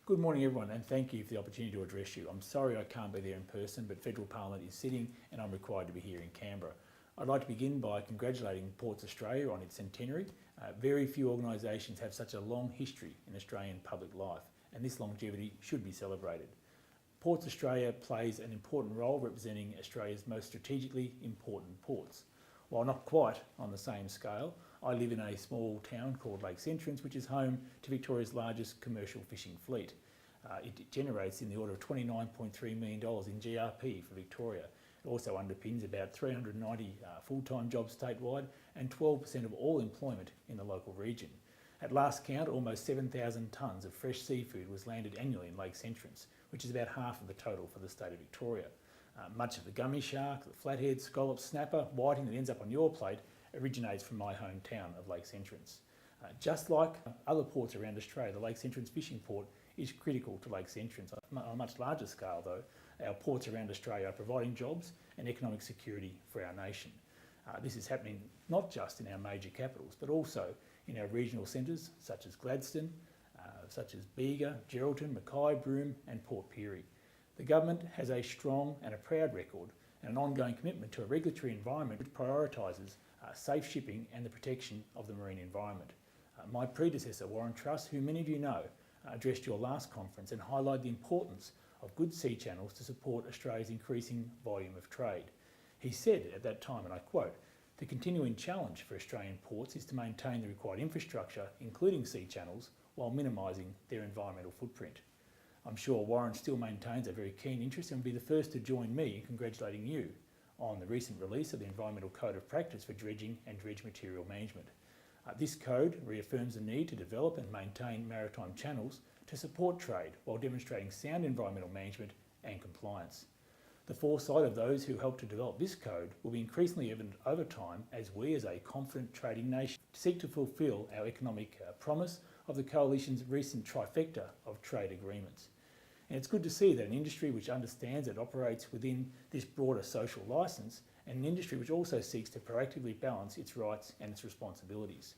Good morning everyone, and thank you for the opportunity to address you. I'm sorry I can't be there in person, but Federal Parliament is sitting and I'm required to be here in Canberra. I'd like to begin by congratulating Ports Australia on its centenary. Very few organisations have such a long history in Australian public life, and this longevity should be celebrated. Ports Australia plays an important role representing Australia's most strategically important ports. While not quite on the same scale, I live in a small town called Lakes Entrance, which is home to Victoria's largest commercial fishing fleet. It generates in the order of $29.3 million in GRP for Victoria. It also underpins about 390 full-time jobs statewide and 12% of all employment in the local region. At last count, almost 7,000 tonnes of fresh seafood was landed annually in Lakes Entrance, which is about half of the total for the state of Victoria. Much of the gummy shark, the flathead, scallop, snapper, whiting that ends up on your plate originates from my hometown of Lakes Entrance. Just like other ports around Australia, the Lakes Entrance fishing port is critical to Lakes Entrance. On a much larger scale though, our ports around Australia are providing jobs and economic security for our nation. This is happening not just in our major capitals, but also in our regional centres such as Gladstone, such as Bega, Geraldton, Mackay, Broome and Port Pirie. The government has a strong and a proud record and an ongoing commitment to a regulatory environment which prioritises safe shipping and the protection of the marine environment. My predecessor, Warren Truss, who many of you know, addressed your last conference and highlighted the importance of good sea channels to support Australia's increasing volume of trade. He said at that time, and I quote, "The continuing challenge for Australian ports is to maintain the required infrastructure, including sea channels, while minimising their environmental footprint." I'm sure Warren still maintains a very keen interest and will be the first to join me in congratulating you on the recent release of the Environmental Code of Practice for Dredging and Dredge Material Management. This code reaffirms the need to develop and maintain maritime channels to support trade while demonstrating sound environmental management and compliance. The foresight of those who helped to develop this code will be increasingly evident over time as we, as a confident trading nation, seek to fulfil our economic promise of the Coalition's recent trifecta of trade agreements. And it's good to see that an industry which understands it operates within this broader social licence, and an industry which also seeks to proactively balance its rights and its responsibilities.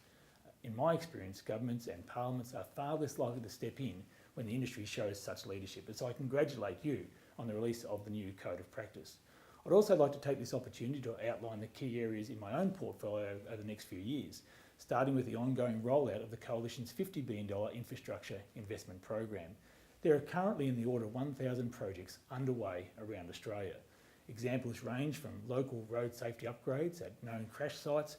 In my experience, governments and parliaments are far less likely to step in when the industry shows such leadership, and so I congratulate you on the release of the new Code of Practice. I'd also like to take this opportunity to outline the key areas in my own portfolio over the next few years, starting with the ongoing rollout of the Coalition's $50 billion infrastructure investment program. There are currently in the order of 1,000 projects underway around Australia. Examples range from local road safety upgrades at known crash sites,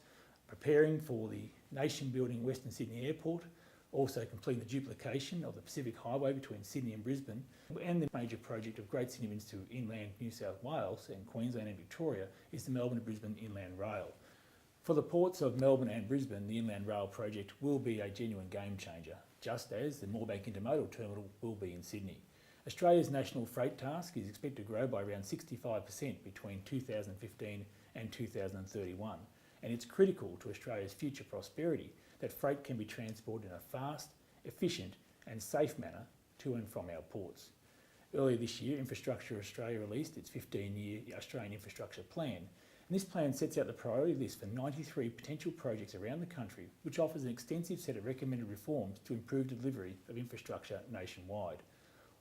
preparing for the nation-building Western Sydney Airport, also completing the duplication of the Pacific Highway between Sydney and Brisbane, and the major project of great significance to inland New South Wales and Queensland and Victoria is the Melbourne to Brisbane Inland Rail. For the ports of Melbourne and Brisbane, the Inland Rail project will be a genuine game changer, just as the Moorebank Intermodal Terminal will be in Sydney. Australia's national freight task is expected to grow by around 65% between 2015 and 2031, and it's critical to Australia's future prosperity that freight can be transported in a fast, efficient and safe manner to and from our ports. Earlier this year, Infrastructure Australia released its 15-year Australian Infrastructure Plan, and this plan sets out the priority list for 93 potential projects around the country, which offers an extensive set of recommended reforms to improve delivery of infrastructure nationwide.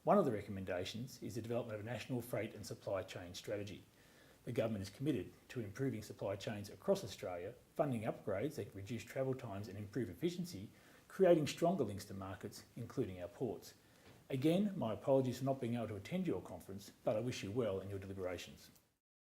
One of the recommendations is the development of a national freight and supply chain strategy. The government is committed to improving supply chains across Australia, funding upgrades that reduce travel times and improve efficiency, creating stronger links to markets, including our ports. Again, my apologies for not being able to attend your conference, but I wish you well in your deliberations.